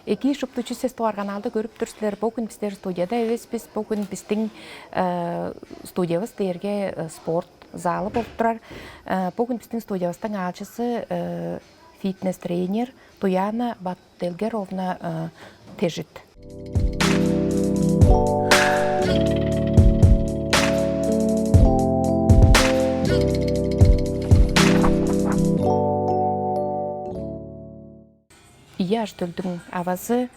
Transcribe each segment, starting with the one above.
Эки шуптучу сес туар каналды көрүп турсулар. Бүгүн биздер студияда эбеспиз. Бүгүн биздин студиябыз дээрге спорт залы болуп турар. Бүгүн биздин студиябыздын ачысы фитнес-тренер Туяна Баттелгеровна Тежит. Ияш төлдің авасы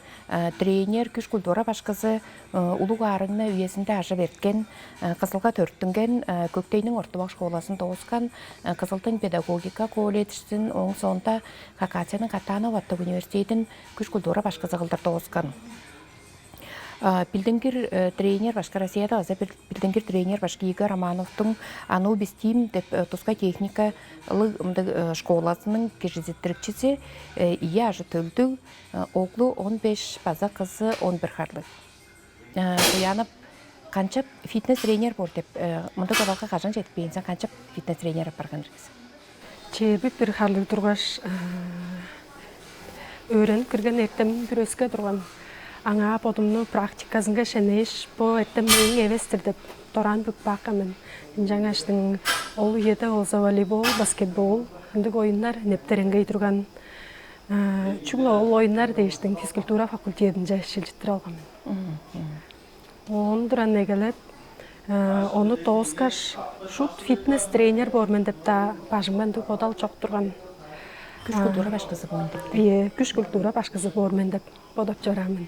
тренер, күш культура башқызы улуг арыңна үйесінде ажы берткен, Қызылға төрттінген көктейнің ортыбақ школасын тоғысқан, Қызылтың педагогика колледжсін, оң соңында Хакасияның Катанов атты университетін күш культура башқызы қылдар тоғысқан. Билденгер тренер башка Россияда аза билденгер тренер башка Игорь Романовтың ану бистим деп туска техника школасының кежезеттірікчісі ия ажы төлді оғлы 15 база қызы 11 харлы. Туянып қанчап фитнес-тренер бор деп мұнда қабалға қажан жетіп бейінсен қанчап фитнес-тренер апарған жүргіз? Чебіп бір харлы тұрғаш өрен кірген ертем бір өске тұрған. Аңа подумну практикасынға шенеш по еттем ең евестір деп торан бүк бақамын. Жаңаштың ол еді олза волейбол, баскетбол, үндік ойындар нептеренге тұрған. Чүңі ол ойындар дейштің физкультура факультетінде шелжеттір алғамын. Оны дұран негелет, оны тоғызқаш шут фитнес-тренер бормен деп та бажыммен дүк одал чоқ тұрған. Күш культура башқызы бормен деп? Күш культура башқызы бормен деп бодап жорамын.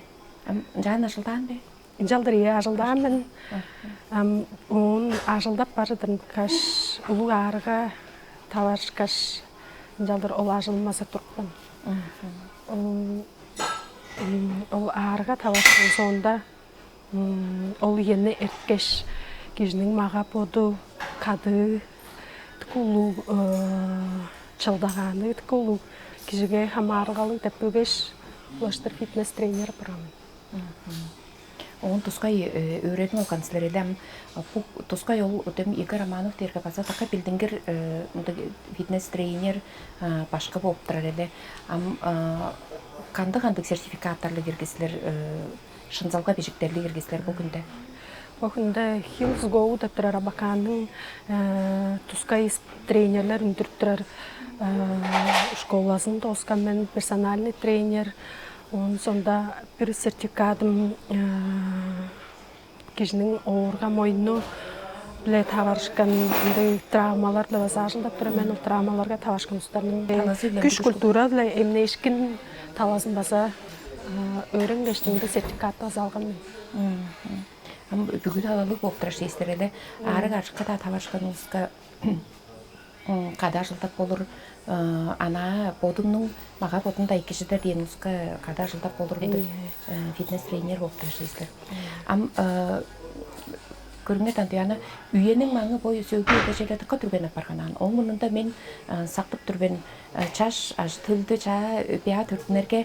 Жан ажылдан бе? Жалдыр ажылдан мен. Он ажылдап барыдың каш ұлы арыға таваш каш жалдыр ол ажылмаса тұрқпын. Ол арыға тавашын соңында ол ені әрткеш кежінің маға поду кады түкулу чылдағаны түкулу кежіге хамарғалы деп бөгеш ұлаштыр фитнес-тренер бұрамын. Он тускай өйрәтен ол канцеляридам тускай ол өтем Игорь Романов терге баса така билдингер фитнес-тренер башка болуп турар эле. Кандык сертификаттарлы киргизилер, шынзалга бежиктерли киргизилер бүгүндө. Бүгүндө Hills Go деп турар абаканын тускай тренерлер үндүрүп турар школасын тоскан мен персональный тренер. Он сонда бір сертификатым кежінің оғырға мойыну біле таварышқан травмалар да баса ажылдап тұры мен ол травмаларға таварышқан ұстарының күш культура біле емне ешкін таласын баса өрін кештіңді сертификатты азалған мен. Бүгін алалы болып тұраш естірелі ары қаршыққа да таварышқан ұлысқа қада жылдап болыр, ана бодыңның маға бодында екешідер ден ұсқа қада жылдап болыр бұды фитнес-тренер болып тұршызды. Көріңе тантыяны үйенің маңы бойы сөйгі өтешеледі қа түрбен апарғанан. Оң мұнында мен сақтып түрбен чаш, тілді ча, бия түртінерге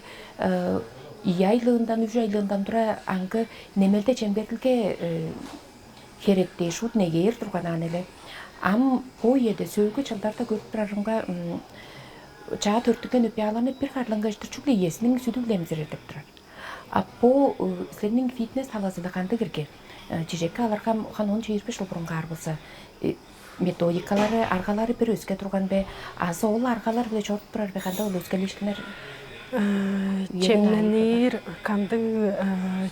ияйлығындан, үжі айлығындан тұра аңғы немелде чемберлге керекте шут неге ер тұрғанан әлі. Пой еді сөйгі чалдарда көріп тұрарымға чаға төрттіген өпияланы бір қарланға жүр есінің сүділемзір етіп тұрар. По сілерінің фитнес талазылы қанды кірге. Чежекке аларға қан 10-20 жыл бұрынға арбылса. Методикалары, арғалары бір өске тұрған бе, азы ол арғалар біле жорып тұрар бе қанда ол өскелешкінер? Чемленер, қанды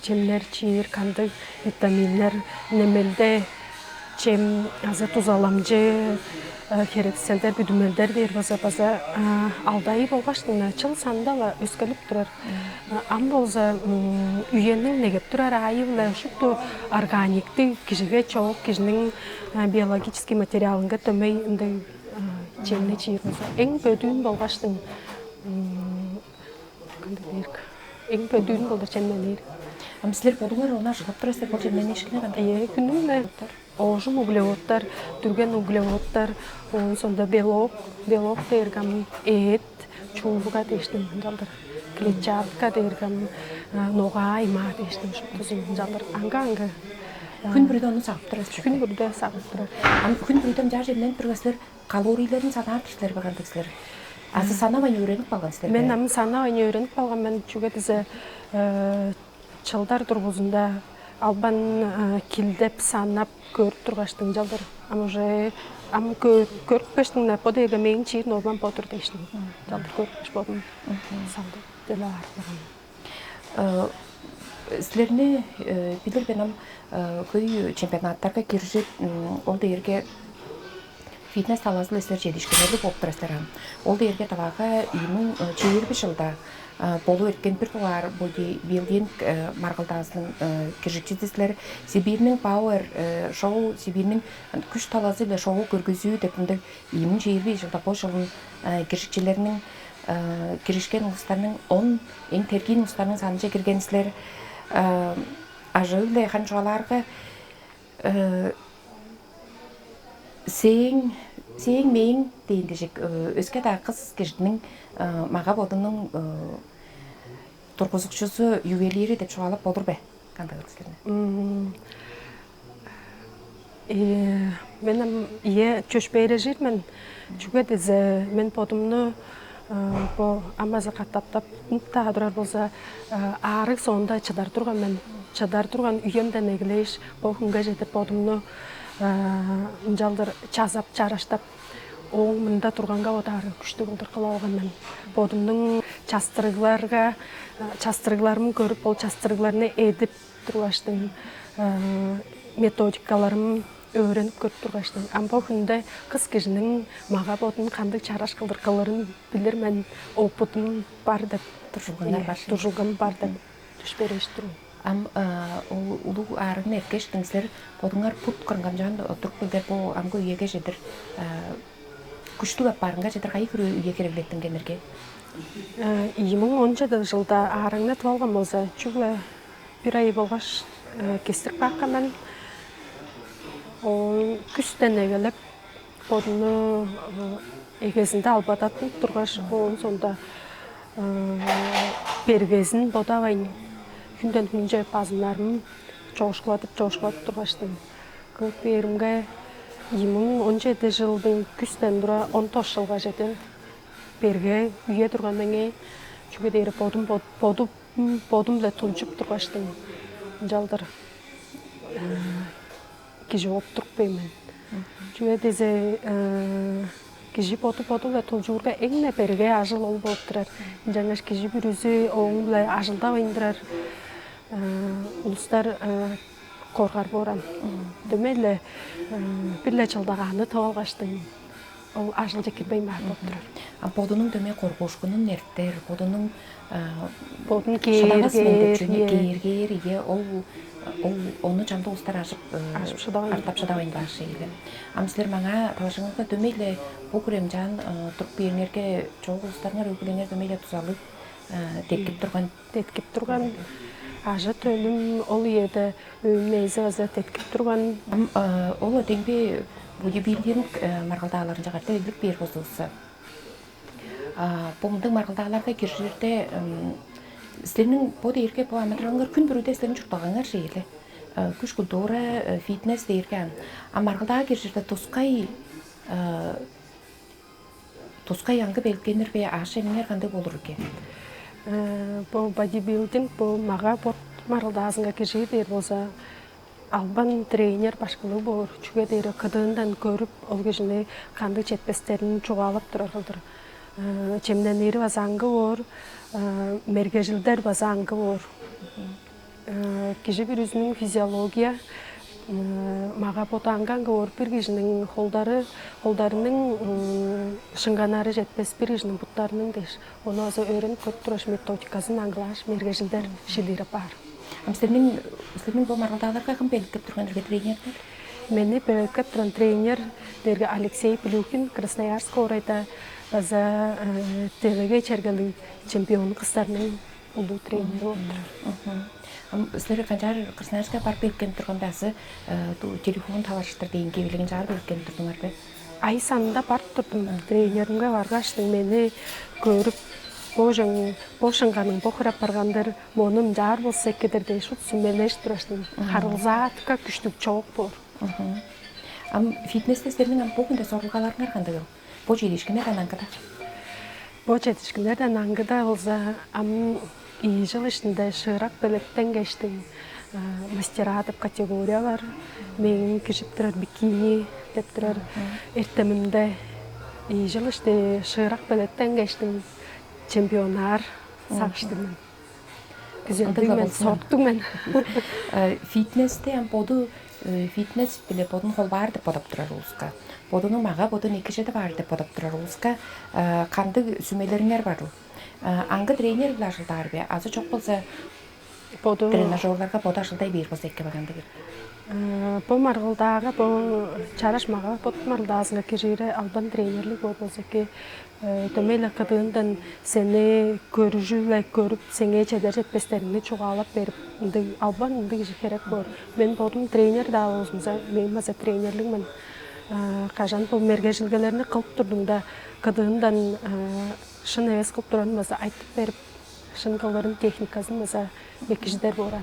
чемлер чиыр, қанды витаминлер немелде Чем аза тузаламжы керекселдер, бүдімелдер дейір база алдайы болғаштың чыл сандала өскеліп тұрар. Ам болза үйенің негеп тұрар айылы шықты органикті кежіге чоғып, кежінің биологический материалынға төмей чемне чиыр база. Ең бөдүүн болғаштың ең болдар чемнелер. Сілер болуңар ona жылып тұрасыр бұл жемнен ешкіне қандай? Күнің Ожым углеводтар, түрген углеводтар, он сонда белок дергам, ет, чулбуга дештім жалдар. Клетчатка дергам, ноға айма дештім шыптызым жалдар. Аңға. Күн бүрді оны сағып тұрасыр? Күн бүрді сағып тұрар. Күн бүрден жар жемнен тұрғасылар калорийлерін санар түшілер бағандықсылар? Азы санабай үйреніп қалған сіздерге? Мен ам санабай үйреніп қалған, мен жүгет ізі чылдар тұрғызында албан килдеп санап көріп тұрғаштың жалдар. Ам уже ам көріп көштің напода еге мейін чейін олбан потыр дейшін. Жалдар көріп көш болдым санды дөлі артығын. Сіздеріне білір бенім көй чемпионаттарға кіржет олды ерге фитнес талазыл эстер жетишкенерди болуп турасыздар. Ол дерге табага үйүнүн 20 жылда болу эткен бир туар билдинг маргалдаасынын киржикчисилер Сибирнин Power шоу, Сибирнин күч талазы эле шоу көргөзүү деп мындай 20 жылда бул жылдын киржикчилеринин киришкен улустарынын 10 эң теркин улустарынын санына киргенсилер. Ажылы ханчаларга Сең мейін дейіндежек өске да қыз кешінің маға болдының тұрғызықшысы ювелири деп шуалап болыр бе? Қандай өксілеріне? Мен чөшпейрі жүрмен. Жүге дезі мен подымны амазы қаттаптап тағдырар болса арық соңында чадар тұрған мен. Чадар тұрған үйемден егілейш бұл күнге жетіп подымны жалдар чазап, чараштап, оң мында тұрғанға отары күшті болдыр қыла алған мен. Бодымның частырғыларымын көріп, ол частырғыларыны едіп тұрғаштың, методикаларым өйреніп көріп тұрғаштың. Амбо күнде қыз кежінің маға бодың қандық чараш қылдыр қылырын білір мен опытым бар деп, тұржылғым бар деп түшпері ештірім. Улу арын эркештиңсилер бодуңар пут кырган жан туруп билдер бу амгы үйеге жедир күчтүү апарынга жедир кайы кирүү үйе керектен кенерге 2017 жылда арыңны алган болса чүглө бир ай болгоч кестик баккан ол күстен эгелеп бодуну эгесинде албататын тургаш ол сонда бергесин бодабайын күнден күнже базынарым жоғышқылатып тұрғаштым. Көп берімге 2017 жылдың күстен бұра 19 жылға жеті берге үйе тұрған мәңе жүге дейірі бодым ле тұншып тұрғаштым. Жалдар кежі оп тұрып беймен. Жүге дезе кежі боду ле тұншығырға әңіне берге ажыл ол болып тұрар. Жаңаш кежі бір өзі оң ле ажылда ойындырар. Улустар қорғар боран. Дөмелі бірлі жылдағаны тауалғаштың. Ол ажыл жекербей мәр болып тұрар. Бодының дөме қорғошқының әрттер, бодының кейергер, оны жанды ұстар ашып шадауын башы елі. Амсілер маңа талашыңызға дөмелі бұл көрем жан тұрып берінерге çoğu ұстарыңар өкіленер дөмелі тұзалы теткіп тұрған. Ажы төлім ол еді өймейзі ғазы теткіп тұрған. Ол өтеңбе бодибилдинг марғалдағаларын жағарда елік бер қосылысы. Бұмдың марғалдағаларда кержерде сілерінің боды ерге бұл аматраңғыр күн бүріде сілерін жұқтағанғар жейлі. Күш күлдора, фитнес дейірген. Марғалдағы кержерде тұсқай аңғы белгенер бе ашы емінер қандай болыр ке? Бұл бодибилдинг, бұл маға марғалдағасынға кержей дейір болса албан тренер башқылы болыр. Чүге дейірі қыдығындан көріп, ол кежіне қанды четпестерін чуғалып тұрар қылдыр. Чемнен ері базаңғы ор, мергежілдер базаңғы ор. Кежі бір өзінің физиология маға потаңғанғы ор бір кежінің қолдарының шыңғанары жетпес бір кежінің бұттарының деш. Оны азы өрін көп тұраш методикасын аңғылаш мергежілдер шилері бар. Сілерінің бұл марғалдағыларға кім белгіп тұрған жүрге тренерлер? Мені белгіп тұрған тренер дерге Алексей Плюхин, Красноярск орайда база ТВГ чергелі чемпион қыстарының ұлы тренері отырыр. Сілер қанжар Красноярск'a барып белгіп тұрған бәсі телефон талашықтыр дейін кебелеген жағар белгіп тұрдыңар бе? Ай санында барып тұрдым. Тренерімге барғаштың мені көріп Бошыңғаның боқырап барғандар моным жар болса кедір дей шут сүмелеш тұраштың. Қарылзатқа күштік чоқ бор. Фитнесте сілерінің бұғында соғылғаларыңар қандай ол? Бұл жейдешкіне қанан қада? Бу жетишкилерден аңгыда болса ам ий жыл ішінде шырақ белектен кештің мастера деп категориялар. Мен кишип турар бикини деп турар. Эртеминде ий жыл іште шырақ белектен кештің чемпионар сакштым. Күзелдүм мен, сорттум мен. Фитнесте боду фитнес биле бодун хол бар деп бодоп турар улуска. Бодунун мага бодун экижеде бар деп бодоп турар улуска. Кандык сүмелериңер бар. Аңгы тренер биле ашылтаар бе? Азы чок болса Боду тренажерларга боду ашылтай бир болса эке багандыгы. Бу маргылдагы бу чарашмага бот маргылдасынга кижире албан тренерлик болбосо ки төмеле кыдыындан сени көрүжүле көрүп сеңе чедер жетпестериңди чугаалап берип албан ынды киши керек бор. Мен бодум тренер да болсумса мен маса тренерлигмен кажан бул мергежилгелерини кылып турдум да кыдыындан шын эвес кылып турган маса айтып берип шын кылдырын техникасын маса экижидер боран.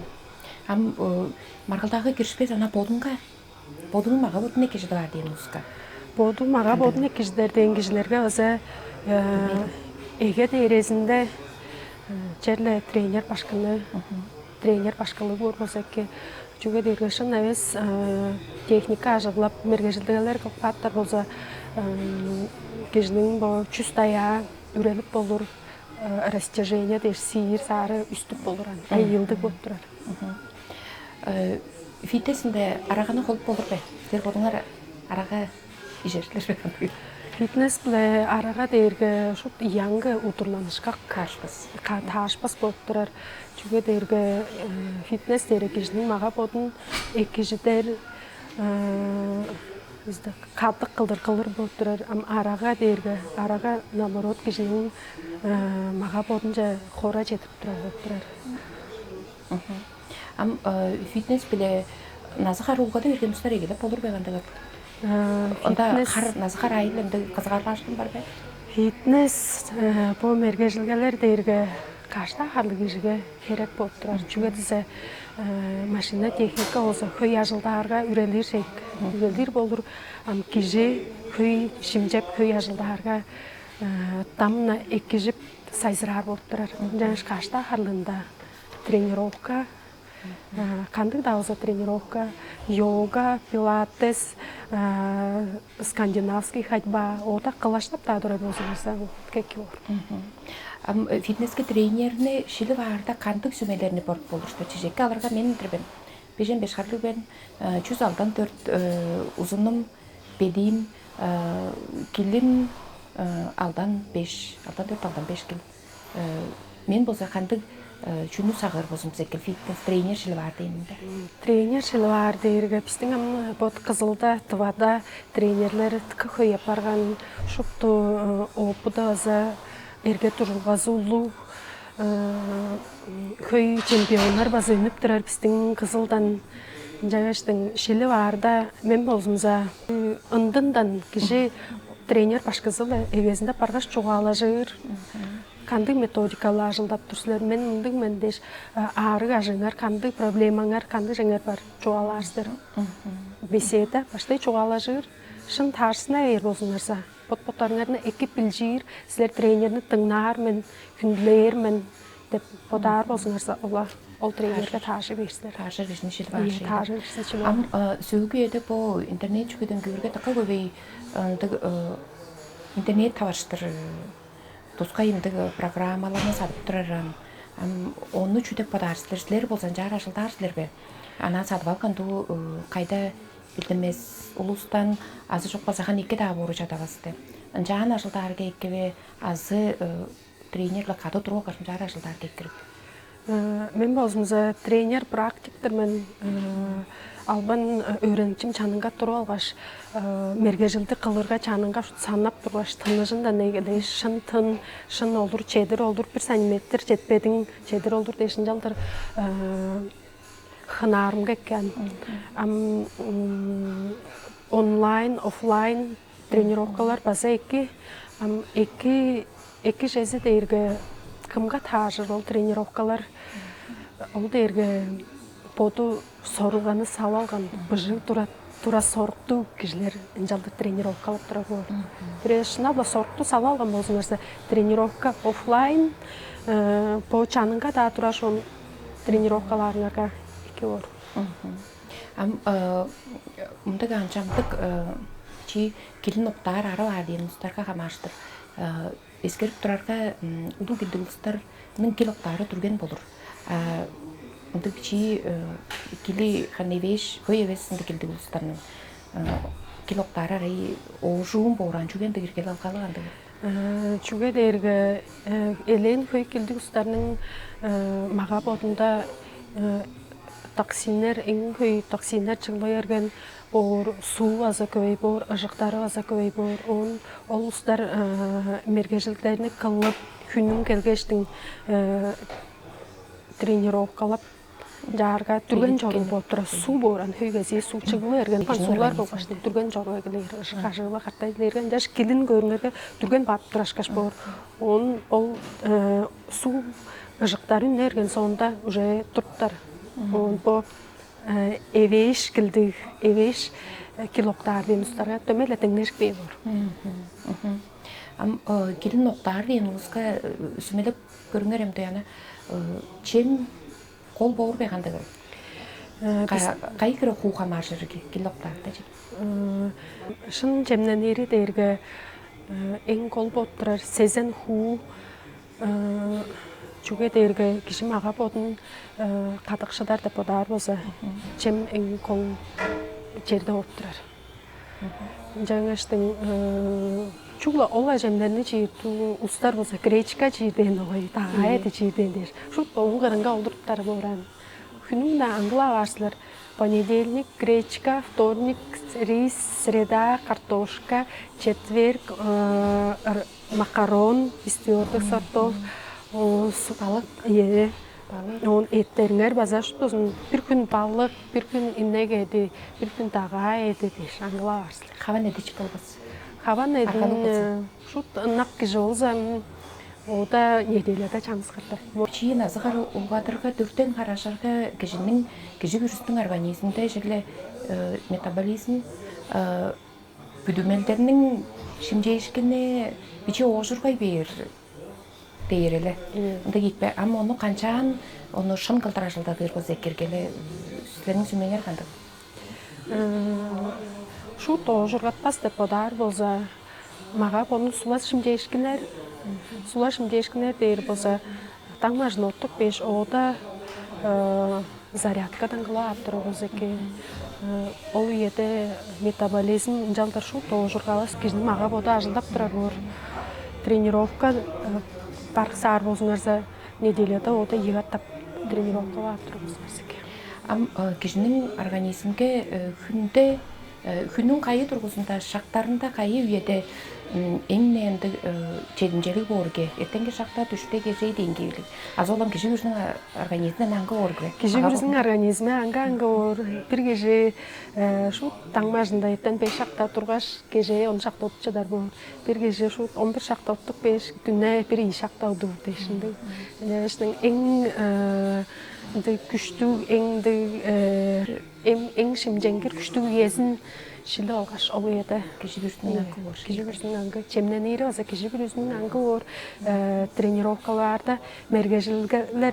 Маргылдагы киришпес ана бодунун мага бодун экижеде бар дейм улуска. Боду мага бодун экижидер деген кишилерге өзө эге дээресинде жерле тренер башкылыгы болбосо эки жүгө дээрге шын эвес техника ажыглап мергежилдегелер кылып каттар болсо кишинин бу чүз тая үрелип болур растяжение деш сийир сары үстүп болур айылдык болуп турар. Фитнесинде араганы холуп болур бе? Силер бодуңар арага ижештилер бе? Фитнес биле арага дээрге ушул яңгы утурланышка таашпас болуп турар. Чүгө дээрге фитнес дээрге кишинин мага бодун экижидер катык кылдыр болуп турар. Арага дээрге арага наоборот кишинин мага бодун же хора жетип турар болуп турар. Фитнес биле назыхар улгада үргенстер эгелеп болур бегандыгы. Онда назыхар айыл энди кызыгарбаштын бар бе? Фитнес бу мергежилгелер дээрге кашта харлы кишиге керек болуп турар. Чүгө десе машина техника болсо хөй ажылдаарга үрелир болур. Киши хөй шимжеп хөй ажылдаарга тамна экижип сайзыраар болуп турар. Жана кашта харлында тренировка кандык да болсо тренировка, йога, пилатес, скандинавский ходьба, ота кылаштап да тура болсо кеки бор. Фитнеске тренерни шили баарда кандык сүмелерини борп болушту. Чечекке аларга мен интербен. Бежен 5 харлык бен 100 алдан 4 узунум, бедим, килим алдан 5, алдан 4 алдан 5 кил. Мен болсо кандык чүнү сагыр болсун секил фитнес тренер шили бар дейминде. Тренер шили бар дээрге биздин бот Кызылда, Тывада тренерлер КХ барган шупту опуда за эрге тургазулуу хөй чемпиондар базынып турар биздин Кызылдан жагыштын шили барда мен болсумса ындындан киши тренер башкызылы эвезинде баргаш чугаалажыр. Кандык методикалар ажылдап турсулар мен мындык мен деш ары ажыңар кандык проблемаңар кандык жеңер бар чугааларсыздар. Беседа баштай чугаалажыр шын тарсына бер болсуңарса бот-боттарыңарны экип билжир силер тренерни тыңнаар мен күндүлөр мен деп бодар болсуңарса ол тренерге таашы берсилер. Таашы бишни шили бар. Таашы бишни шили бар. Сөгүйөдө бу интернет чүгөдөн көргө така көбөй интернет табаштыр. Тускайымдык программаларны сатып турарам. Onu чүтөп бадарсыздар. Силер болсо жара жылдарсыздар бе? Ана сатып алганду кайда билдимес улустан азы жок болсо хан 2 да бору жатабызды. Жана жылдарга экебе азы тренерлер катып туруп кашым жара жылдарга экирип. Мен болсумса тренер практиктер мен албан öğrençim çanınga туруп алгаш мергежилди кылырга чанынга санап тургаш тыныжында негеде шын тын шын олур чедир олур 1 сантиметр жетпедиң чедир олур дешин жалдыр хынарымга экен онлайн офлайн тренировкалар баса эки жези дээрге кымга таажыр ол тренировкалар ол дээрге боду сорулганы салып алган быжың турат тура сорттуу кишилер жалды тренировкалап турар боор. Бирешна ба сорттуу сала алган болсоңор тренировка офлайн по чанынга да тура ошол тренировкаларыңарга эки боор. Мындай анчамдык чи килин октар арал адемустарга камаштыр. Эскерип турарга улуу килдигулстардын кил октары түрген болур. Мындай чи кили ханевеш көйебесинде килдигулстардын кил октары арай оожуун бооран чүген дегиргел алкалыганды. Чуге дээрге элен көй килдигулстардын мага бодунда токсинler, эң көй токсинler чыгылы эрген бор суу аза көбөй бор, ыжыктары аза көбөй бор. Ол устар мергежиликтерини кылып, күнүн келгештин тренировкалап жарга түрген жору болуп тура суу боран хөйгөзи суу чыгылы эрген суулар болгоч түрген жору келер, ышкашыгы картай эрген жаш килин көрүнөргө түрген бап турашкаш бор. Ол суу ыжыктарын эрген сонда уже туруптар. Бо эвеш килдиг, эвеш килоктар демустарга төмөлө теңнешпей бор. Килин октар денуска сүмелеп көрүңөр эмде яна чем кол боор бегандыгы. Кайкыры хууга маршырги килоктарда жи. Шын жемнен эри дээрге эң кол боттурар сезен хуу чуге дээрге киши мага бодун катыкшыдар деп бодар болсо чем эң кол жерде болуп турар. Жаңаштын чугла ола жемдерни жыйыртуу устар болсо гречка жыйырден ой тагайды жыйырден дер. Шут уңгарынга олдуруптар боран. Күнүн да аңгыла аларсыздар. Понедельник гречка, вторник рис, среда картошка, четверг макарон из твердых сортов. Балык. Он эттериңер базар шутбосун. Бир күн балык, бир күн эмнегеди, бир күн тагай эди деш аңгыла аларсыздар. Хаван эдич болбос. Хаван эдин шут ынак киши болсо ода неделеде чаңсыкырды. Чийин азыгар угадырга дүртен карашарга кишинин киши күрүстүн организминде желе метаболизм бүдүмелдеринин шимжейишкине бичи оожургай бээр дейер эле. Мындай кетпе. Ама ону канчаан ону шын кылтырашылдадыр болсо экергеле силердин сүмөңөр кандай? Шут оожургатпас деп бодар болсо мага бону сулаш шимжейишкинер дейер болсо таңмажын оттук беш ода зарядкадан кылап турабыз эки. Ол үйede метаболизм жалдар шут оожургабас кишини мага боду ажылдап турар бор. Тренировка бар саар болсоңорса неделеде ода егаттап тренировкалап турабыз эки. Кишинин организмге күнүн кайы тургусунда шактарында кайы үйеде эң ненди чегинжелик боорге эртеңки шакта түштө кечей деңгээлик азолам киши өзүнүн организмине аңгы боорге киши өзүнүн организми аңгы боор бир киши шу таңмажында эртең 5 шакта тургаш кечээ 10 шакта отуп чадар боор бир киши шу 11 шакта оттук 5 күнүнө 1 шакта отуп дешинди күчтүү эң шимжеңгир күчтүү үезин шиле алгаш ол үйede киши күрүстүнүн аңгы чемнен эри баса киши күрүстүнүн аңгы боор тренировкаларда мерген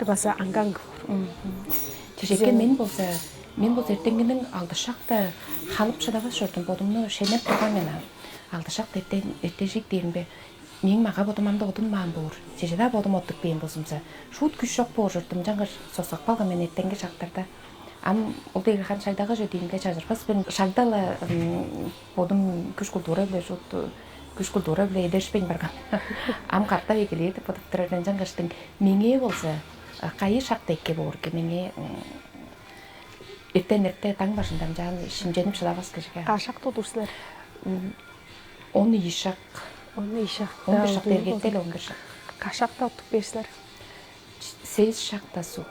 баса аңгы боор. Жеке мен болсо эртеңгинин алдышакта халып шыдабас жортум бодумну шенеп турган мен алдышак эртежик дейинбе мен мага бодумамда одун маан боор жежеда бодум оттук бейин болсумса шут күч жок боор жортум жаңыр сосак калган мен эртеңки шактарда ол дегирхан шайдагы же дейинге чажырбас мен шагдала бодум күч культура биле эдешпейн барган карта экелер деп бодуп турардан жаңырштың меңе болсо кайы шакта экке боорке меңе эрте таң башында жан шимженип шыдабас кишиге кашак тодурсуздар 10 ишак 11 шакта эргеттел 11 шак кашакта оттук берсилер 8 шакта суу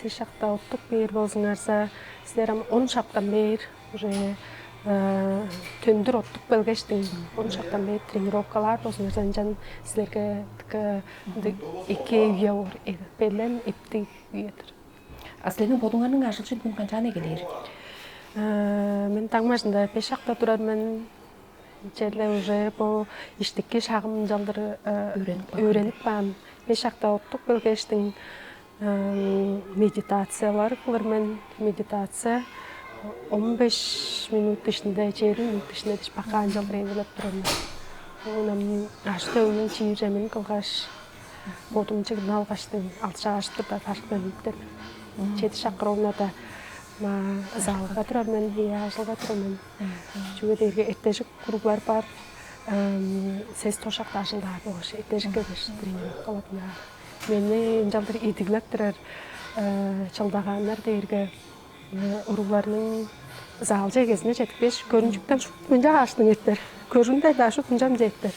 8 шакта оттук бээр болсуңарса силер 10 шактан бээр уже төндүр оттук белгештин 10 шактан бээр тренировкалар болсуңарса жан силерге эки үйө бор белем эптик үйөдүр. Силердин бодуңардын ашылчын күн канчаны келер? Мен таңмажында 5 шақта тұрармын. Жерле уже по иштикке шағым жалдыр үйреніп баам. 5 шақта оттық бөлгештің медитациялар кылырмын. Медитация 15 минут ішінде, 20 минут ішінде баққан жалдырайын өліп тұрармын. Онам ашты өмін чиіремін қылғаш. Бодым жігін алғаштың 6 шағашты да тарқын өттір. 7 шақырауына да залға тұрармын, жылға тұрармын. Жүгедерге еттежік құрулар бар. Сез тошақта ашылдар болғыш, еттежік өгіш тренинг қалапына. Мені жалдыр едігілік тұрар жалдағанлар дейірге ұруларының зал жегезіне жетікпеш. Көрінжіктен шут мүнжа аштың еттер. Көрінді да шут мүнжам жеттер.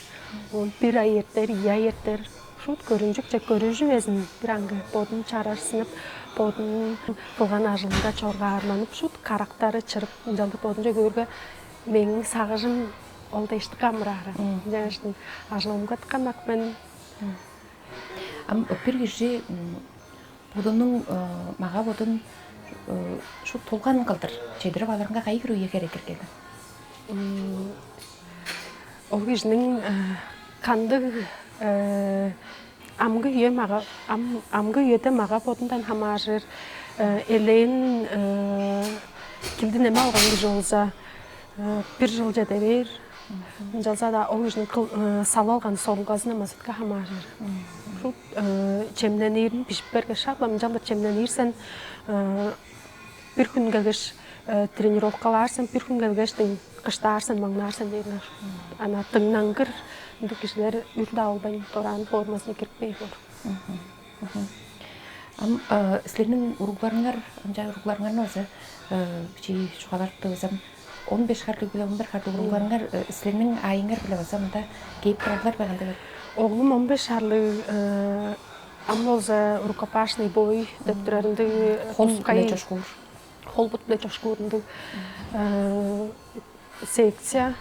1 ай еттер, 2 ай еттер. Шут көрінжік жек көрінжі өзін бір аңғы бодын чарарсынып, бодын қылған ажылында чорға арманып, шут қарақтары чырып, жалды бодын жек өргі менің сағыжым олда ішті қамырары. Жәңіштің ажылымға тыққанақ мен. Бір кеше бодының, маға бодын шут толғанын қылдыр. Чедіріп аларыңға қай кіруге керек келді? Ол кешінің қанды амгы үйеті маға бодындан хамажыр. Элейін келді неме алған кеші олза. 1 жыл жеді бер. Жалса да ол кешінің салы алған солғазына мазытқа хамажыр. Чемнен ерін пішіп берге шақлам. Жалда чемнен ерсен бір күн келгеш тренировкаларсың, бір күн келгештің қыштарсың, маңнарсың дейділер. Ана тыңнан кір, бұл кешілер үрді албайын, тораны формасына кірпей бор. Сілерінің ұрғыларыңар өзі, бічей шуғаларды өзім 15 қарлы білі, 11 қарлы ұрғыларыңар, сілерінің айыңар білі өзі, мұнда кейіп тұрағылар бағанды бәр? Оғылым 15 қарлы амболза рукопашный бой, дөптірәрінді холбут біле чошқуырынды секция.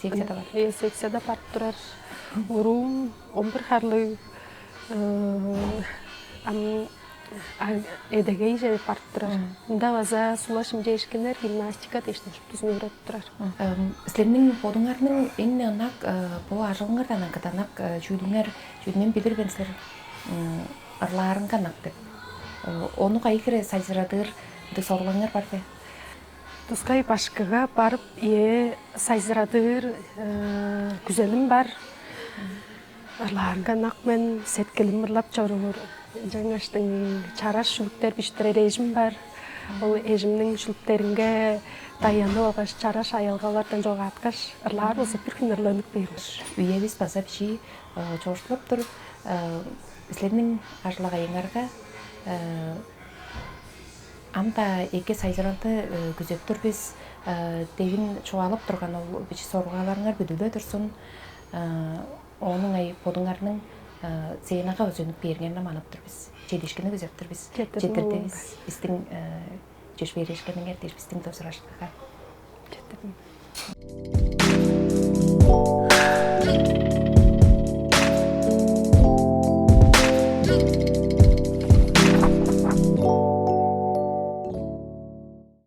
Секцияда бар. Секцияда бар тұрар. Ұруым 11 қарлы эдегей же бар тұрар. Мұнда ваза сулашым жешкенер гимнастика дейшін түзін өрет тұрар. Сілерінің бодыңарының ең анақ, бұл ажылыңардан анқытанақ жүйдіңер білірген сілер ұрларыңға анақ деп. Оны қайықыры сайзырадыр, сорлаңар бар бе? Тұскай башқыға барып, сайзырадыр, күзелім бар. Ұрларыңға нақмен сеткелім ұрлап жорылыр. Жаңаштың чараш шүліктер біштірі режим бар. Ол ежімнің шүліктерінге даяны оғаш чараш айалғалардан жоға атқаш. Ұрлар болса бір күн ұрланып берілер. Үйебіз баса біші жоғыштылып тұр. Сілерінің ажылаға еңарға амда еке сайзыралды күзеттір біз деген чуалып тұрған ол біші сорғаларыңар бүділі тұрсын. Оның бодыңарының зейінаға өзініп бергенін аманып тұр біз. Жедешкені күзеттір біз. Жетірді біз. Біздің жеш берешкенің әрдеш біздің досыр ашыққа. Жетірді.